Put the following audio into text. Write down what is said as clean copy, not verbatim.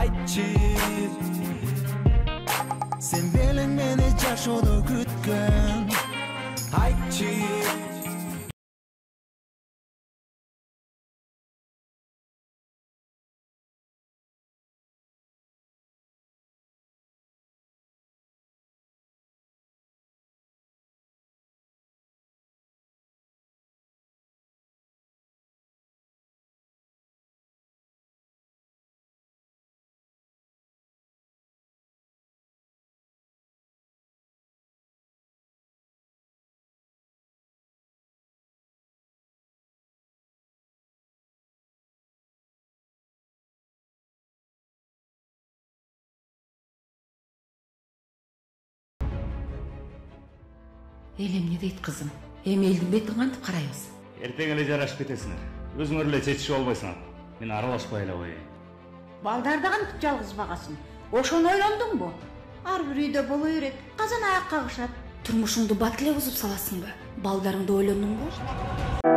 айтчы, sen белең мени жашоодо күткөн, айтчы. Эле эмне дейт кызым? Эми элдин бетин кантип карайбыз? Эртең эле жарашып кетесиңер. Өзүңөр эле чечишип албайсыңар. Мен аралашпай эле коеюн. Балдарды кантип жалгыз багасың? Ошону ойлондуңбу? Ар бир үйдө боло берет. Казан аяк кагышат. Турмушуңду бат эле бузуп саласыңбы? Балдарыңды ойлондуңбу?